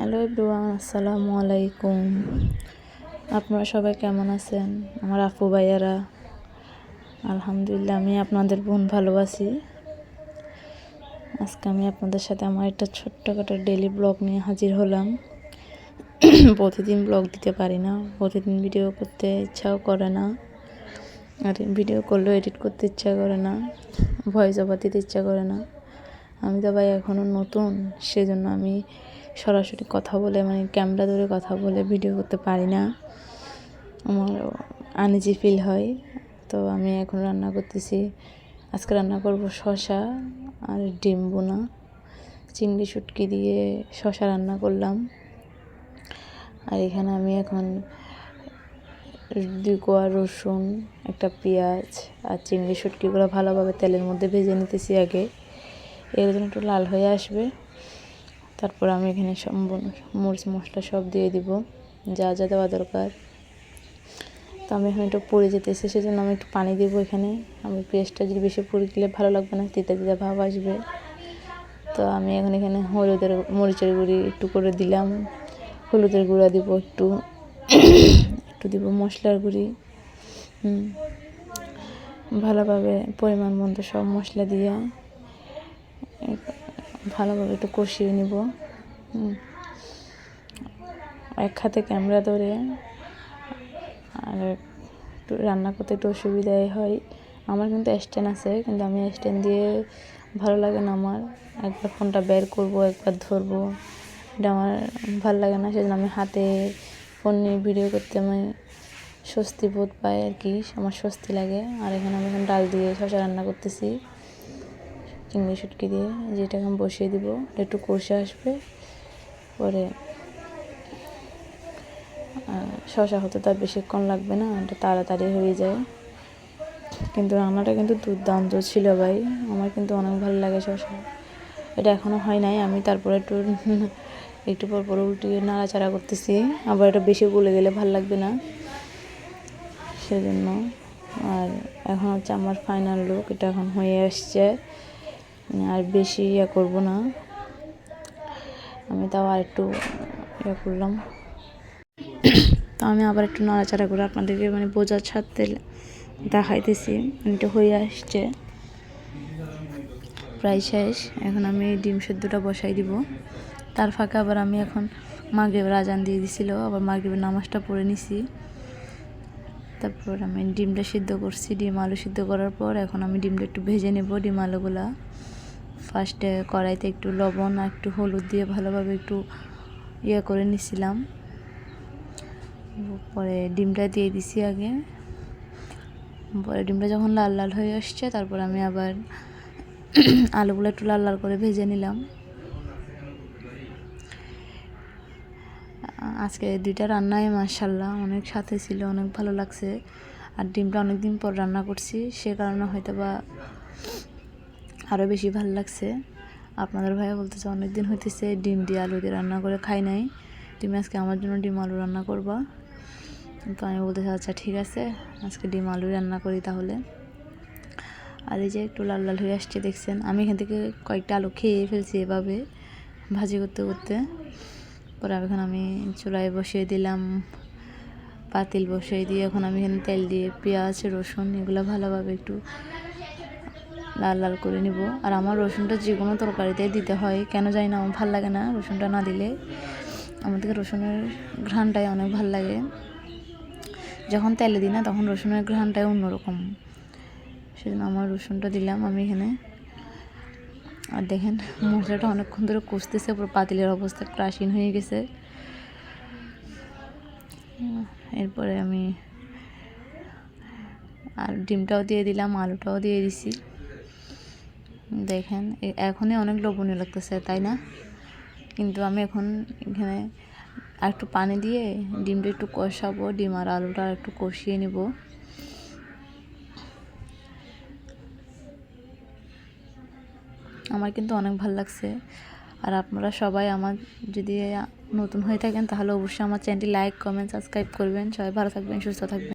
Hello everyone, আসসালামু আলাইকুম। আপনারা সবাই কেমন আছেন? আমার আপু ভাইয়ারা, আলহামদুলিল্লাহ আমি আপনাদের বোন ভালো আছি। আজকে আমি আপনাদের সাথে আমার একটা ছোট্টখাটো ডেইলি ব্লগ নিয়ে হাজির হলাম। প্রতিদিন ব্লগ দিতে পারি না, প্রতিদিন ভিডিও করতে ইচ্ছাও করে না, আর ভিডিও করলেও এডিট করতে ইচ্ছা করে না, ভয়েস ওভার দিতে ইচ্ছা করে না। আমি তো ভাই এখনও নতুন, সেজন্য আমি সরাসরি কথা বলে ক্যামেরা ধরে কথা বলে ভিডিও করতে পারি না, আমার আনইজি ফিল হয়। তো আমি এখন রান্না করতেছি, আজকে রান্না করব শসা আর ডিম বোনা, চিংড়ি শুটকি দিয়ে শসা রান্না করলাম। আর এখানে আমি এখন 2 কোয়া রসুন, একটা পেঁয়াজ আর চিংড়ি শুটকিগুলো ভালোভাবে তেলের মধ্যে ভেজে নিতেছি আগে, এর জন্য একটু লাল হয়ে আসবে। তারপর আমি এখানে সব মরিচ মশলা সব দিয়ে দিব, যা যা দেওয়া দরকার। তো আমি এখানে একটু পুড়ে যেতেছি, সেজন্য আমি একটু পানি দিব এখানে। আমি পেঁয়াজটা যদি বেশি পুড়ে দিলে ভালো লাগবে না, তিতা তিতা ভাব আসবে। তো আমি এখন এখানে মরিচের গুঁড়ি একটু করে দিলাম, হলুদের গুঁড়া দিব একটু, একটু দিব মশলার গুঁড়ি। ভালোভাবে পরিমাণ মতো সব মশলা দিয়ে ভালোভাবে একটু কষিয়ে নিব। এক হাতে ক্যামেরা ধরে আর একটু রান্না করতে একটু অসুবিধাই হয়। আমার কিন্তু স্ট্যান্ড আছে, কিন্তু আমি স্ট্যান্ড দিয়ে ভালো লাগে না আমার। একবার ফোনটা বের করব, একবার ধরবো, এটা আমার ভালো লাগে না। সেজন্য আমি হাতে ফোন নিয়ে ভিডিও করতে আমি স্বস্তি বোধ পাই আর কি, আমার স্বস্তি লাগে। আর এখানে আমি এখন ডাল দিয়ে শসা রান্না করতেছি, চিংড়ি শুটকি দিয়ে, যেটাকে আমি বসিয়ে দিব, একটু কষে আসবে। পরে শসা হতে তার বেশিক্ষণ লাগবে না, এটা তাড়াতাড়ি হয়ে যায়। কিন্তু রান্নাটা কিন্তু দুর্দান্ত ছিল ভাই, আমার কিন্তু অনেক ভালো লাগে শসা। এটা এখনও হয় নাই, আমি তারপরে একটু পর উল্টিয়ে নাড়াচাড়া করতেছি, আবার এটা বেশি গলে গেলে ভালো লাগবে না, সেজন্য। আর এখন হচ্ছে আমার ফাইনাল লুক, এটা এখন হয়ে আসছে, আর বেশি করব না আমি, তাও আর একটু করলাম। তো আমি আবার একটু নাড়াচাড়া করে আপনাদেরকে বোঝার সাথে দেখাইতেছি। এটা হয়ে আসছে, প্রায় শেষ। এখন আমি ডিম সেদ্ধটা বসাই দিব। তার ফাঁকে আবার আমি এখন মাগরিবের আজান দিয়ে দিছিল, আবার মাগরিবের নামাজটা পড়ে নিছি। তারপর আমি ডিমটা সিদ্ধ করছি, ডিম আলু সিদ্ধ করার পর এখন আমি ডিমটা একটু ভেজে নেব। ডিম আলুগুলা ফার্স্টে কড়াইতে একটু লবণ আর একটু হলুদ দিয়ে ভালোভাবে একটু করে নিছিলাম। পরে ডিমটা দিয়ে দিছি আগে। পরে ডিমটা যখন লাল লাল হয়ে আসছে, তারপর আমি আবার আলুগুলো একটু লাল লাল করে ভেজে নিলাম। আজকে 2টা রান্নাই মাশাআল্লাহ অনেক সাথে ছিল, অনেক ভালো লাগছে। আর ডিমটা অনেক দিন পর রান্না করছি, সে কারণে হয়তো বা আরও বেশি ভালো লাগছে। আপনাদের ভাইয়া বলতেছে অনেক দিন হইতেছে ডিম দিয়ে আলু দিয়ে রান্না করে খাই নাই, তুমি আজকে আমার জন্য ডিম আলু রান্না করবা। তো আমি বলতেছি আচ্ছা ঠিক আছে, আজকে ডিম আলু রান্না করি তাহলে। আর এই যে একটু লাল লাল হয়ে আসছে, দেখছেন। আমি এখান থেকে কয়েকটা আলু খেয়ে ফেলছি এভাবে ভাজি করতে করতে। পরে এখন আমি চুলায় বসিয়ে দিলাম, পাতিল বসিয়ে দিয়ে এখন আমি এখানে তেল দিয়ে পেঁয়াজ রসুন এগুলো ভালোভাবে একটু লাল লাল করে নিব। আর আমার রসুনটা যে কোনো তরকারিতে দিতে হয়, কেন জানি না আমার ভালো লাগে না রসুনটা না দিলে। আমাদের রসুনের ঘ্রাণটাই অনেক ভালো লাগে, যখন তেলে দিই না তখন রসুনের ঘ্রাণটাই অন্যরকম, সেজন্য আমার রসুনটা দিলাম আমি এখানে। আর দেখেন মশলাটা অনেকক্ষণ ধরে কষতেছে, পুরো পাতিলের অবস্থা ক্রাশিং হয়ে গেছে। এরপরে আমি আর ডিমটাও দিয়ে দিলাম, আলুটাও দিয়ে দিছি। দেখেন এখনই অনেক লোভনীয় লাগতেছে, তাই না? কিন্তু আমি এখন এখানে আর একটু পানি দিয়ে ডিমটা একটু কষাবো, ডিম আর আলুটা একটু কষিয়ে নিব। আমার কিন্তু অনেক ভালো লাগছে। আর আপনারা সবাই আমার যদি নতুন হয়ে থাকেন তাহলে অবশ্যই আমার চ্যানেলটি লাইক কমেন্ট সাবস্ক্রাইব করবেন। সবাই ভালো থাকবেন, সুস্থ থাকবেন।